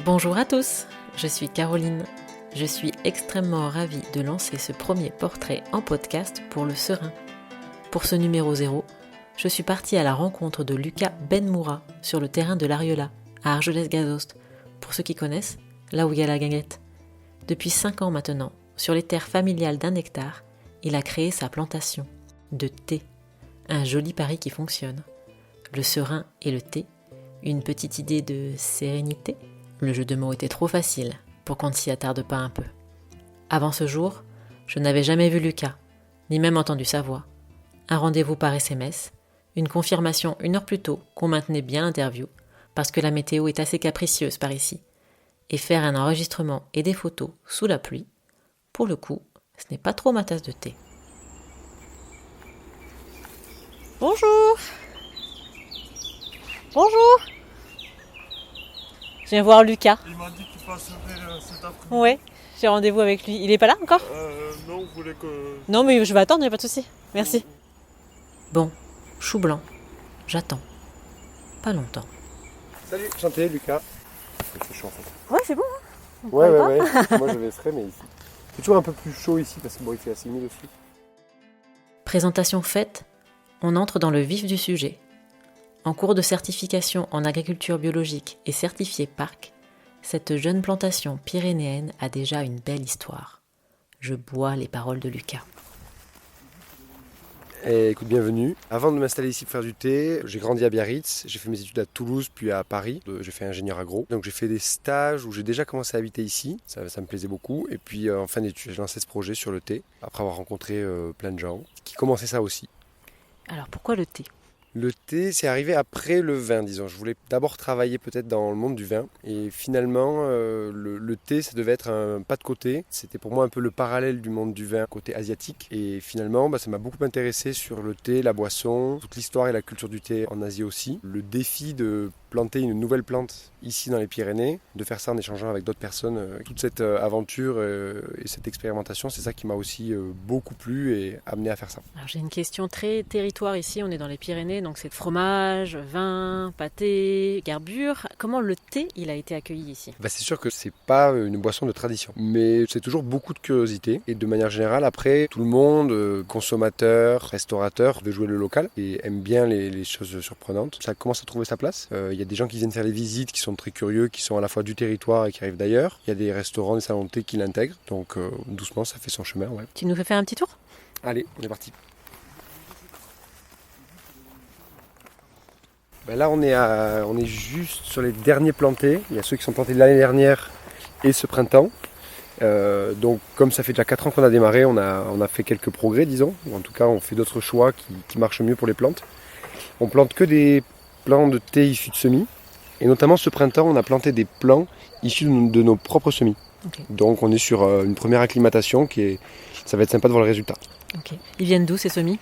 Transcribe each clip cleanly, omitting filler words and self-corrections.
Bonjour à tous, je suis Caroline. Je suis extrêmement ravie de lancer ce premier portrait en podcast pour le Serein. Pour ce numéro 0, je suis partie à la rencontre de Lucas Benmoura sur le terrain de l'Ariola, à Argelès-Gazost. Pour ceux qui connaissent, là où il y a la guinguette. Depuis 5 ans maintenant, sur les terres familiales d'1 hectare, il a créé sa plantation de thé. Un joli pari qui fonctionne. Le serein et le thé, une petite idée de sérénité. Le jeu de mots était trop facile pour qu'on ne s'y attarde pas un peu. Avant ce jour, je n'avais jamais vu Lucas, ni même entendu sa voix. Un rendez-vous par SMS, une confirmation 1 heure plus tôt qu'on maintenait bien l'interview, parce que la météo est assez capricieuse par ici. Et faire un enregistrement et des photos sous la pluie, pour le coup, ce n'est pas trop ma tasse de thé. Bonjour. Bonjour. Je viens voir Lucas. Il m'a dit qu'il passerait cet après-midi. Ouais, j'ai rendez-vous avec lui. Il est pas là encore ? Non, vous voulez que... Non, mais je vais attendre, il n'y a pas de souci. Merci. Bon, chou blanc. J'attends. Pas longtemps. Salut, enchanté Lucas. C'est chaud en fait. Ouais, c'est bon. Ouais. Moi je laisserai, mais ici. C'est toujours un peu plus chaud ici parce que bon, il fait assez humide aussi. Présentation faite, on entre dans le vif du sujet. En cours de certification en agriculture biologique et certifiée parc, cette jeune plantation pyrénéenne a déjà une belle histoire. Je bois les paroles de Lucas. Et écoute, bienvenue. Avant de m'installer ici pour faire du thé, j'ai grandi à Biarritz, j'ai fait mes études à Toulouse puis à Paris. J'ai fait ingénieur agro. Donc j'ai fait des stages où j'ai déjà commencé à habiter ici, ça me plaisait beaucoup. Et puis en fin d'études, j'ai lancé ce projet sur le thé, après avoir rencontré plein de gens qui commençaient ça aussi. Alors pourquoi le thé ? Le thé, c'est arrivé après le vin, disons. Je voulais d'abord travailler peut-être dans le monde du vin. Et finalement, le thé, ça devait être un pas de côté. C'était pour moi un peu le parallèle du monde du vin, côté asiatique. Et finalement, ça m'a beaucoup intéressé sur le thé, la boisson, toute l'histoire et la culture du thé en Asie aussi. Le défi de planter une nouvelle plante ici dans les Pyrénées, de faire ça en échangeant avec d'autres personnes. Toute cette aventure et cette expérimentation, c'est ça qui m'a aussi beaucoup plu et amené à faire ça. Alors j'ai une question très territoire ici, on est dans les Pyrénées, donc c'est fromage, vin, pâté, garbure. Comment le thé, il a été accueilli ici ? C'est sûr que c'est pas une boisson de tradition, mais c'est toujours beaucoup de curiosité. Et de manière générale, après, tout le monde, consommateur, restaurateur, veut jouer le local et aime bien les choses surprenantes. Ça commence à trouver sa place. Il y a des gens qui viennent faire les visites, qui sont très curieux, qui sont à la fois du territoire et qui arrivent d'ailleurs. Il y a des restaurants, des salons de thé qui l'intègrent. Donc doucement, ça fait son chemin. Ouais. Tu nous fais faire un petit tour ? Allez, on est parti. Là, on est juste sur les derniers plantés. Il y a ceux qui sont plantés l'année dernière et ce printemps. Donc, comme ça fait déjà 4 ans qu'on a démarré, on a fait quelques progrès, disons. En tout cas, on fait d'autres choix qui marchent mieux pour les plantes. On plante que des plants de thé issus de semis. Et notamment ce printemps, on a planté des plants issus de nos propres semis. Okay. Donc, on est sur une première acclimatation ça va être sympa de voir le résultat. Ok. Ils viennent d'où ces semis ?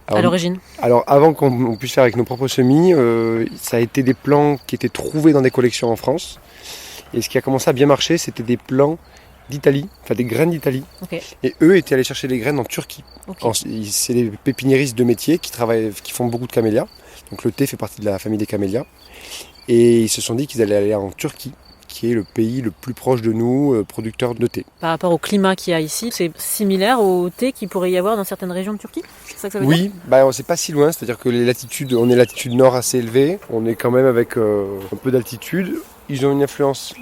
Alors, à l'origine ? Alors avant qu'on puisse faire avec nos propres semis, ça a été des plants qui étaient trouvés dans des collections en France. Et ce qui a commencé à bien marcher, c'était des plants d'Italie, enfin des graines d'Italie. Okay. Et eux étaient allés chercher les graines en Turquie. Okay. C'est des pépiniéristes de métier qui font beaucoup de camélias. Donc le thé fait partie de la famille des camélias. Et ils se sont dit qu'ils allaient aller en Turquie, qui est le pays le plus proche de nous, producteur de thé. Par rapport au climat qu'il y a ici, c'est similaire au thé qu'il pourrait y avoir dans certaines régions de Turquie ? C'est ça que ça veut dire ? Oui, c'est pas si loin, c'est-à-dire que on est latitude nord assez élevée, on est quand même avec un peu d'altitude. Ils ont une influence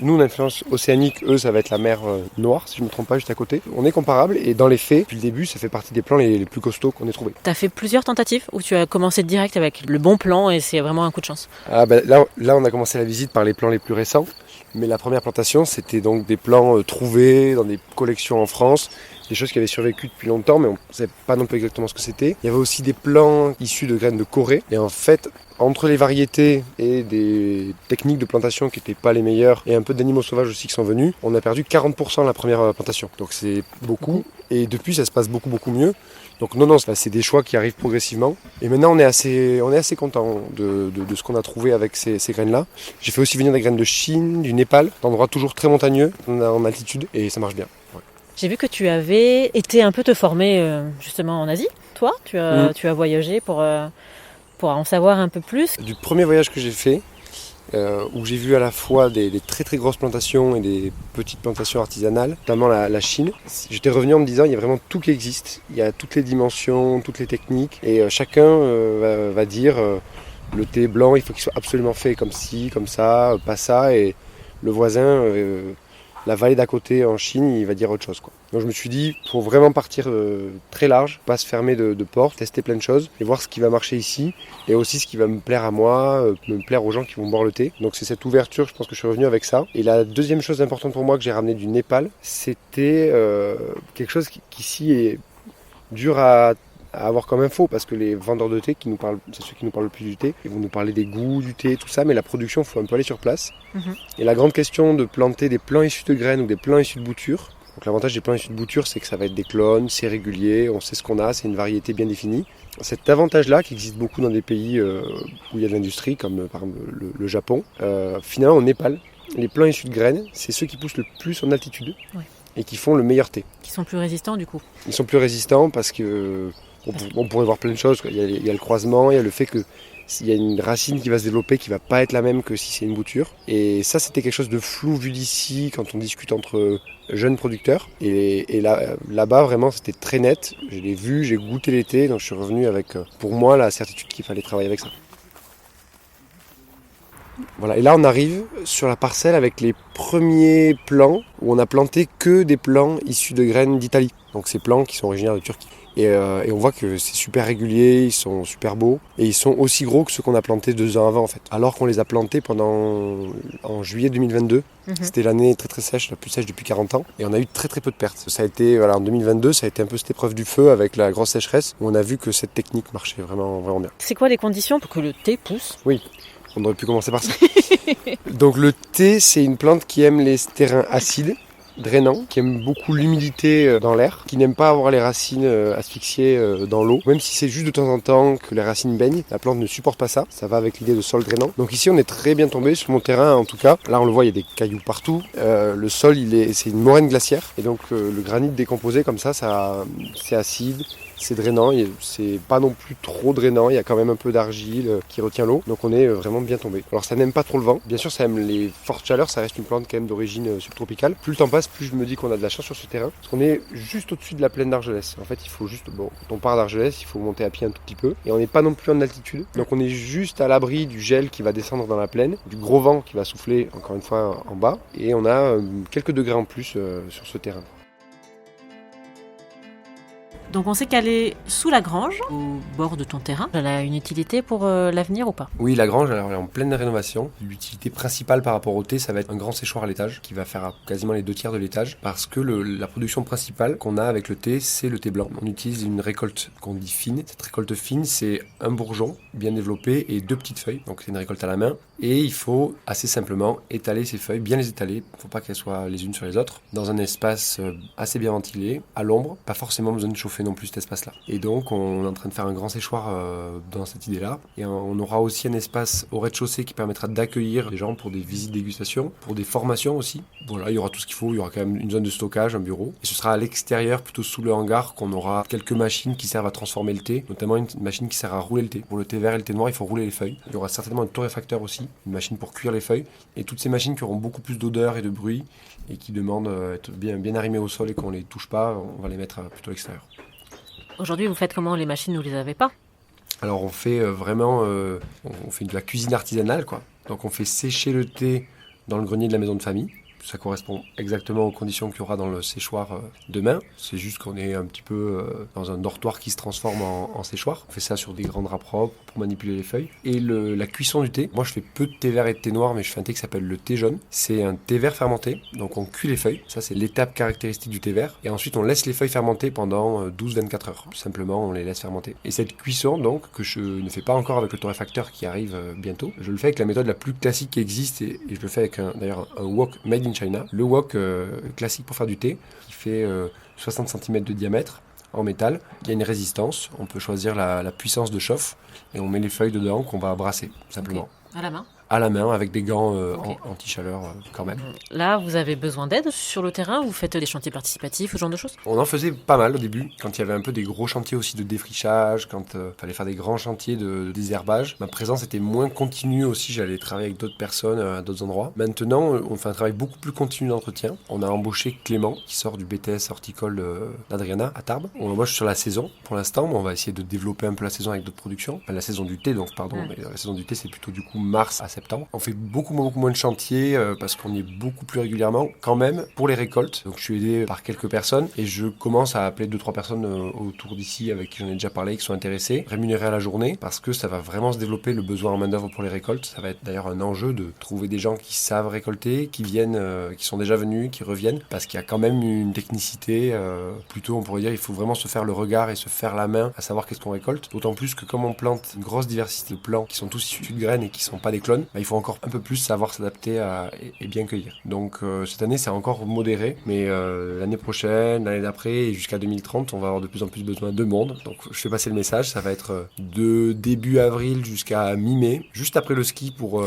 océanique, eux ça va être la mer Noire, si je ne me trompe pas, juste à côté. On est comparables et dans les faits, depuis le début, ça fait partie des plans les plus costauds qu'on ait trouvés. Tu as fait plusieurs tentatives ou tu as commencé direct avec le bon plan et c'est vraiment un coup de chance ? Là, on a commencé la visite par les plans les plus récents, mais la première plantation, c'était donc des plans trouvés dans des collections en France, des choses qui avaient survécu depuis longtemps, mais on ne savait pas non plus exactement ce que c'était. Il y avait aussi des plants issus de graines de Corée, et en fait, entre les variétés et des techniques de plantation qui n'étaient pas les meilleures, et un peu d'animaux sauvages aussi qui sont venus, on a perdu 40% la première plantation. Donc c'est beaucoup, et depuis ça se passe beaucoup mieux. Donc non, c'est des choix qui arrivent progressivement. Et maintenant on est assez content de ce qu'on a trouvé avec ces graines-là. J'ai fait aussi venir des graines de Chine, du Népal, d'endroits toujours très montagneux, en altitude, et ça marche bien. Ouais. J'ai vu que tu avais été un peu te former justement en Asie, toi. Tu as voyagé pour en savoir un peu plus. Du premier voyage que j'ai fait, où j'ai vu à la fois des très très grosses plantations et des petites plantations artisanales, notamment la Chine. J'étais revenu en me disant il y a vraiment tout qui existe, il y a toutes les dimensions, toutes les techniques, et chacun va dire le thé blanc il faut qu'il soit absolument fait comme ci, comme ça, pas ça, et le voisin, la vallée d'à côté en Chine, il va dire autre chose, quoi. Donc je me suis dit, il faut vraiment partir très large, pas se fermer de portes, tester plein de choses et voir ce qui va marcher ici et aussi ce qui va me plaire à moi, me plaire aux gens qui vont boire le thé. Donc c'est cette ouverture, je pense que je suis revenu avec ça. Et la deuxième chose importante pour moi que j'ai ramené du Népal, c'était quelque chose qui ici est dur à avoir comme info, parce que les vendeurs de thé c'est ceux qui nous parlent le plus du thé, ils vont nous parler des goûts du thé, tout ça, mais la production, il faut un peu aller sur place. Et la grande question de planter des plants issus de graines ou des plants issus de boutures. Donc l'avantage des plants issus de boutures, c'est que ça va être des clones, c'est régulier, on sait ce qu'on a, c'est une variété bien définie. Cet avantage-là, qui existe beaucoup dans des pays où il y a de l'industrie, comme par exemple le Japon, finalement au Népal, les plants issus de graines, c'est ceux qui poussent le plus en altitude et qui font le meilleur thé. Qui sont plus résistants du coup. Ils sont plus résistants parce que on pourrait voir plein de choses. Il y a le croisement, il y a le fait qu'il y a une racine qui va se développer qui va pas être la même que si c'est une bouture. Et ça, c'était quelque chose de flou vu d'ici quand on discute entre jeunes producteurs. Et là-bas, vraiment, c'était très net. Je l'ai vu, j'ai goûté les thés, donc je suis revenu avec, pour moi, la certitude qu'il fallait travailler avec ça. Voilà, et là on arrive sur la parcelle avec les premiers plants où on a planté que des plants issus de graines d'Italie. Donc ces plants qui sont originaires de Turquie. Et on voit que c'est super régulier, ils sont super beaux et ils sont aussi gros que ceux qu'on a plantés 2 ans avant en fait. Alors qu'on les a plantés en juillet 2022. C'était l'année très très sèche, la plus sèche depuis 40 ans. Et on a eu très très peu de pertes. Ça a été, en 2022, ça a été un peu cette épreuve du feu avec la grosse sécheresse où on a vu que cette technique marchait vraiment, vraiment bien. C'est quoi les conditions pour que le thé pousse ? Oui. On aurait pu commencer par ça. Donc le thé, c'est une plante qui aime les terrains acides, drainants, qui aime beaucoup l'humidité dans l'air, qui n'aime pas avoir les racines asphyxiées dans l'eau. Même si c'est juste de temps en temps que les racines baignent, la plante ne supporte pas ça. Ça va avec l'idée de sol drainant. Donc ici, on est très bien tombé sur mon terrain en tout cas. Là, on le voit, il y a des cailloux partout. Le sol, c'est une moraine glaciaire. Et donc le granit décomposé comme ça, c'est acide. C'est drainant, c'est pas non plus trop drainant, il y a quand même un peu d'argile qui retient l'eau, donc on est vraiment bien tombé. Alors ça n'aime pas trop le vent, bien sûr ça aime les fortes chaleurs, ça reste une plante quand même d'origine subtropicale. Plus le temps passe, plus je me dis qu'on a de la chance sur ce terrain, parce qu'on est juste au-dessus de la plaine d'Argelès. En fait il faut juste, quand on part d'Argelès, il faut monter à pied un tout petit peu, et on n'est pas non plus en altitude, donc on est juste à l'abri du gel qui va descendre dans la plaine, du gros vent qui va souffler encore une fois en bas, et on a quelques degrés en plus sur ce terrain. Donc on sait qu'elle est sous la grange, au bord de ton terrain. Elle a une utilité pour l'avenir ou pas ? Oui, la grange, elle est en pleine rénovation. L'utilité principale par rapport au thé, ça va être un grand séchoir à l'étage, qui va faire quasiment les 2/3 de l'étage, parce que la production principale qu'on a avec le thé, c'est le thé blanc. On utilise une récolte qu'on dit fine. Cette récolte fine, c'est un bourgeon bien développé et 2 petites feuilles. Donc c'est une récolte à la main. Et il faut assez simplement étaler ces feuilles, bien les étaler. Il ne faut pas qu'elles soient les unes sur les autres, dans un espace assez bien ventilé, à l'ombre. Pas forcément besoin de chauffer non plus cet espace-là. Et donc on est en train de faire un grand séchoir dans cette idée-là. Et on aura aussi un espace au rez-de-chaussée qui permettra d'accueillir les gens pour des visites dégustation, pour des formations aussi. Voilà, il y aura tout ce qu'il faut. Il y aura quand même une zone de stockage, un bureau. Et ce sera à l'extérieur, plutôt sous le hangar, qu'on aura quelques machines qui servent à transformer le thé, notamment une machine qui sert à rouler le thé. Pour le thé vert et le thé noir, il faut rouler les feuilles. Il y aura certainement un torréfacteur aussi, une machine pour cuire les feuilles. Et toutes ces machines qui auront beaucoup plus d'odeur et de bruit et qui demandent d'être bien arrimées au sol et qu'on ne les touche pas, on va les mettre plutôt à l'extérieur. Aujourd'hui, vous faites comment ? Les machines, vous les avez pas ? Alors on fait vraiment, on fait de la cuisine artisanale, quoi. Donc on fait sécher le thé dans le grenier de la maison de famille. Ça correspond exactement aux conditions qu'il y aura dans le séchoir demain. C'est juste qu'on est un petit peu dans un dortoir qui se transforme en séchoir. On fait ça sur des grands draps propres pour manipuler les feuilles. Et la cuisson du thé, moi je fais peu de thé vert et de thé noir, mais je fais un thé qui s'appelle le thé jaune. C'est un thé vert fermenté, donc on cuit les feuilles. Ça c'est l'étape caractéristique du thé vert. Et ensuite on laisse les feuilles fermenter pendant 12-24 heures. Tout simplement on les laisse fermenter. Et cette cuisson donc, que je ne fais pas encore avec le torréfacteur qui arrive bientôt, je le fais avec la méthode la plus classique qui existe et je le fais avec d'ailleurs un wok made in China. Le wok classique pour faire du thé, qui fait 60 cm de diamètre, en métal. Il y a une résistance, on peut choisir la puissance de chauffe, et on met les feuilles dedans qu'on va brasser, simplement. Okay. À la main ? à la main avec des gants Ok. anti-chaleur quand même. Là, vous avez besoin d'aide sur le terrain? Vous faites des chantiers participatifs, ce genre de choses? On en faisait pas mal au début, quand il y avait un peu des gros chantiers aussi de défrichage, quand fallait faire des grands chantiers de désherbage. Ma présence était moins continue aussi, j'allais travailler avec d'autres personnes à d'autres endroits. Maintenant, on fait un travail beaucoup plus continu d'entretien. On a embauché Clément, qui sort du BTS horticole d'Adriana à Tarbes. On l'embauche sur la saison pour l'instant, mais on va essayer de développer un peu la saison avec d'autres productions. Enfin, la saison du thé, donc pardon, mais la saison du thé c'est plutôt du coup mars à septembre. On fait beaucoup moins de chantiers parce qu'on y est beaucoup plus régulièrement quand même pour les récoltes. Donc je suis aidé par quelques personnes et je commence à appeler 2-3 personnes autour d'ici avec qui j'en ai déjà parlé, qui sont intéressées, rémunérées à la journée, parce que ça va vraiment se développer le besoin en main d'œuvre pour les récoltes. Ça va être d'ailleurs un enjeu de trouver des gens qui savent récolter, qui viennent, qui sont déjà venus, qui reviennent, parce qu'il y a quand même une technicité, plutôt on pourrait dire il faut vraiment se faire le regard et se faire la main à savoir qu'est-ce qu'on récolte. D'autant plus que comme on plante une grosse diversité de plants qui sont tous issus de graines et qui sont pas des clones, il faut encore un peu plus savoir s'adapter et bien cueillir. Donc cette année c'est encore modéré, mais l'année prochaine, l'année d'après et jusqu'à 2030, on va avoir de plus en plus besoin de monde. Donc je fais passer le message, ça va être de début avril jusqu'à mi-mai, juste après le ski pour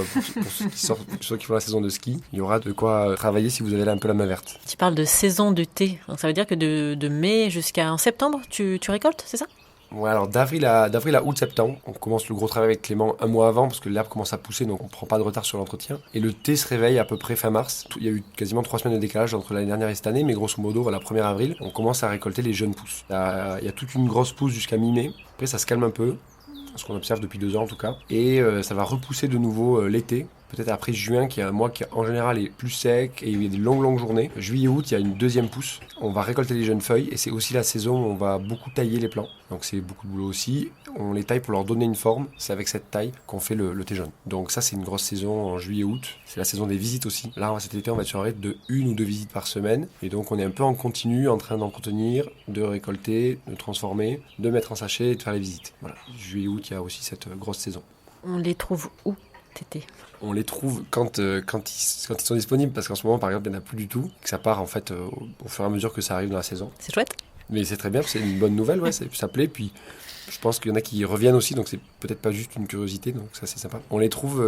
ceux qui sortent, ceux qui font la saison de ski. Il y aura de quoi travailler si vous avez là un peu la main verte. Tu parles de saison du thé. Donc, ça veut dire que de mai jusqu'à septembre, tu récoltes, c'est ça? Ouais, alors d'avril à août-septembre, on commence le gros travail avec Clément un mois avant parce que l'herbe commence à pousser, donc on prend pas de retard sur l'entretien. Et le thé se réveille à peu près fin mars. Il y a eu quasiment 3 semaines de décalage entre l'année dernière et cette année, mais grosso modo, voilà, 1er avril, on commence à récolter les jeunes pousses. Il y a toute une grosse pousse jusqu'à mi-mai. Après, ça se calme un peu, ce qu'on observe depuis 2 ans en tout cas. Et ça va repousser de nouveau l'été. Peut-être après juin, qui est un mois qui en général est plus sec et il y a des longues journées. Juillet-août, il y a une deuxième pousse. On va récolter les jeunes feuilles et c'est aussi la saison où on va beaucoup tailler les plants. Donc c'est beaucoup de boulot aussi. On les taille pour leur donner une forme. C'est avec cette taille qu'on fait le thé jaune. Donc ça, c'est une grosse saison en juillet-août. C'est la saison des visites aussi. Là, cet été, on va être sur un rythme de 1 ou 2 visites par semaine. Et donc on est un peu en continu, en train d'entretenir, de récolter, de transformer, de mettre en sachet et de faire les visites. Voilà. Juillet-août, il y a aussi cette grosse saison. On les trouve où, tes thés? On les trouve quand ils sont disponibles, parce qu'en ce moment, par exemple, il n'y en a plus du tout, que ça part en fait au fur et à mesure que ça arrive dans la saison. C'est chouette. Mais c'est très bien, c'est une bonne nouvelle, ouais, ça plaît, puis je pense qu'il y en a qui reviennent aussi, donc c'est peut-être pas juste une curiosité, donc ça c'est sympa. On les trouve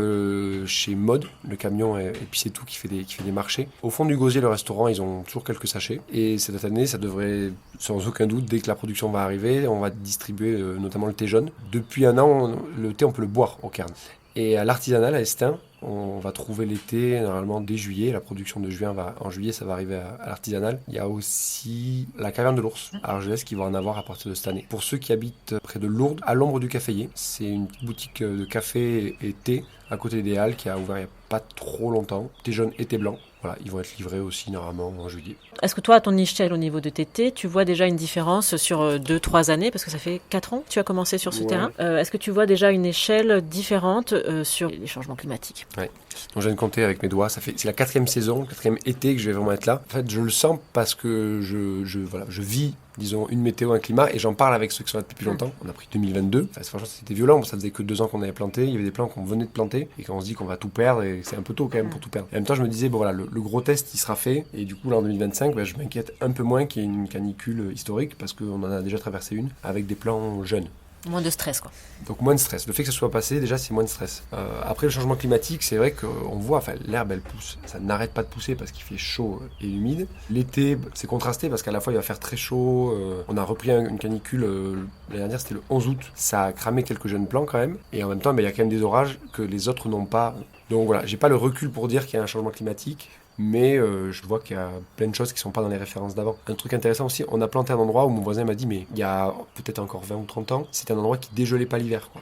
chez Mode, le camion et puis c'est tout qui fait des marchés. Au fond du gosier, le restaurant, ils ont toujours quelques sachets, et cette année, ça devrait, sans aucun doute, dès que la production va arriver, on va distribuer notamment le thé jaune. Depuis 1 an, le thé, on peut le boire au cairn. Et à l'artisanal, à Estin, on va trouver l'été, normalement dès juillet. La production de juin, en juillet, ça va arriver à l'artisanal. Il y a aussi la caverne de l'ours à Argelès qui va en avoir à partir de cette année. Pour ceux qui habitent près de Lourdes, à l'ombre du caféier, c'est une petite boutique de café et thé à côté des Halles qui a ouvert il n'y a pas trop longtemps. Thé jaune et thé blanc. Voilà, ils vont être livrés aussi normalement en juillet. Est-ce que toi, à ton échelle au niveau de tes thés, tu vois déjà une différence sur 2-3 années? Parce que ça fait 4 ans que tu as commencé sur ce terrain. Est-ce que tu vois déjà une échelle différente sur les changements climatiques? Ouais. Donc je viens de compter avec mes doigts. C'est la 4e saison, 4e été que je vais vraiment être là. En fait, je le sens parce que je vis, disons, une météo, un climat, et j'en parle avec ceux qui sont là depuis plus longtemps. On a pris 2022. Enfin, franchement, c'était violent. Ça faisait que 2 ans qu'on avait planté. Il y avait des plants qu'on venait de planter et qu'on se dit qu'on va tout perdre. Et c'est un peu tôt quand même pour tout perdre. Et en même temps, je me disais, bon voilà, le gros test, il sera fait. Et du coup, là, en 2025, je m'inquiète un peu moins qu'il y ait une canicule historique parce qu'on en a déjà traversé une avec des plants jeunes. Moins de stress, quoi. Donc moins de stress. Le fait que ce soit passé, déjà, c'est moins de stress. Après le changement climatique, c'est vrai qu'on voit, enfin, l'herbe, elle pousse. Ça n'arrête pas de pousser parce qu'il fait chaud et humide. L'été, c'est contrasté parce qu'à la fois, il va faire très chaud. On a repris une canicule, l'année dernière, c'était le 11 août. Ça a cramé quelques jeunes plants quand même. Et en même temps, il y a quand même des orages que les autres n'ont pas. Donc voilà, j'ai pas le recul pour dire qu'il y a un changement climatique. Mais je vois qu'il y a plein de choses qui ne sont pas dans les références d'avant. Un truc intéressant aussi, on a planté un endroit où mon voisin m'a dit, mais il y a peut-être encore 20 ou 30 ans, c'était un endroit qui dégelait pas l'hiver, quoi.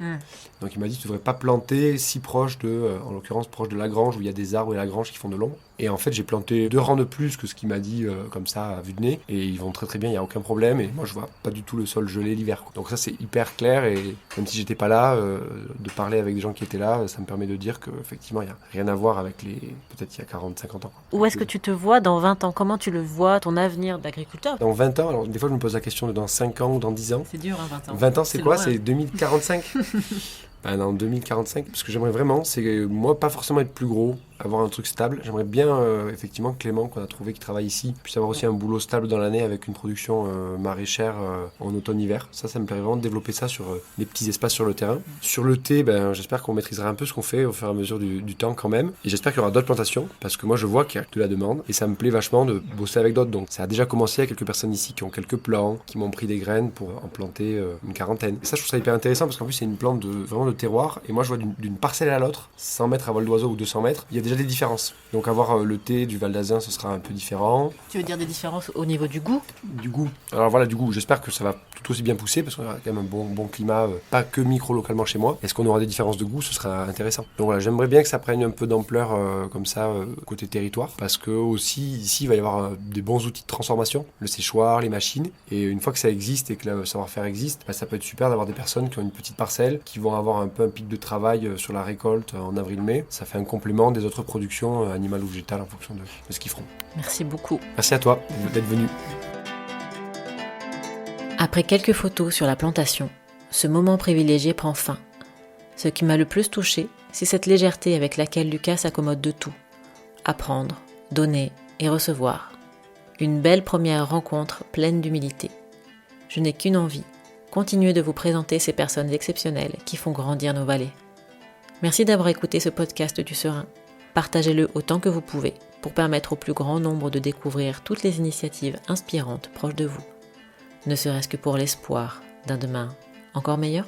Donc il m'a dit, tu ne devrais pas planter si proche en l'occurrence proche de la grange, où il y a des arbres et la grange qui font de l'ombre. Et en fait, j'ai planté 2 rangs de plus que ce qu'il m'a dit comme ça, à vue de nez. Et ils vont très très bien, il n'y a aucun problème. Et moi, je vois pas du tout le sol gelé l'hiver, quoi. Donc ça, c'est hyper clair. Et même si j'étais pas là, de parler avec des gens qui étaient là, ça me permet de dire qu'effectivement, il n'y a rien à voir avec peut-être il y a 40, 50 ans, quoi. Où est-ce que tu te vois dans 20 ans? Comment tu le vois, ton avenir d'agriculteur? Dans 20 ans, alors des fois, je me pose la question de dans 5 ans ou dans 10 ans. C'est dur, hein, 20 ans. 20 ans, c'est quoi? loin. C'est 2045. Ben, en 2045, parce que j'aimerais vraiment, c'est moi pas forcément être plus gros, avoir un truc stable. J'aimerais bien, effectivement, que Clément, qu'on a trouvé, qui travaille ici, puisse avoir aussi un boulot stable dans l'année avec une production maraîchère en automne-hiver. Ça me plairait vraiment de développer ça sur les petits espaces sur le terrain. Sur le thé, j'espère qu'on maîtrisera un peu ce qu'on fait au fur et à mesure du temps quand même. Et j'espère qu'il y aura d'autres plantations, parce que moi, je vois qu'il y a de la demande et ça me plaît vachement de bosser avec d'autres. Donc, ça a déjà commencé. Il y a quelques personnes ici qui ont quelques plants, qui m'ont pris des graines pour en planter une quarantaine. Et ça, je trouve ça hyper intéressant parce qu'en plus, c'est une plante vraiment de terroir. Et moi, je vois d'une parcelle à l'autre, 100 mètres à vol d'oiseau ou 200 mètres, il y a déjà des différences. Donc, avoir le thé du Val d'Azun, ce sera un peu différent. Tu veux dire des différences au niveau du goût ? Du goût. Alors voilà, du goût. J'espère que ça va tout aussi bien pousser parce qu'on aura quand même un bon climat, pas que micro-localement chez moi. Est-ce qu'on aura des différences de goût ? Ce sera intéressant. Donc voilà, j'aimerais bien que ça prenne un peu d'ampleur comme ça, côté territoire. Parce que aussi, ici, il va y avoir des bons outils de transformation, le séchoir, les machines. Et une fois que ça existe et que le savoir-faire existe, ça peut être super d'avoir des personnes qui ont une petite parcelle, qui vont avoir un peu un pic de travail sur la récolte en avril-mai. Ça fait un complément des autres productions animales ou végétales en fonction de ce qu'ils feront. Merci beaucoup. Merci à toi d'être venu. Après quelques photos sur la plantation, ce moment privilégié prend fin. Ce qui m'a le plus touchée, c'est cette légèreté avec laquelle Lucas s'accommode de tout. Apprendre, donner et recevoir. Une belle première rencontre pleine d'humilité. Je n'ai qu'une envie, continuer de vous présenter ces personnes exceptionnelles qui font grandir nos vallées. Merci d'avoir écouté ce podcast du Serein. Partagez-le autant que vous pouvez pour permettre au plus grand nombre de découvrir toutes les initiatives inspirantes proches de vous. Ne serait-ce que pour l'espoir d'un demain encore meilleur ?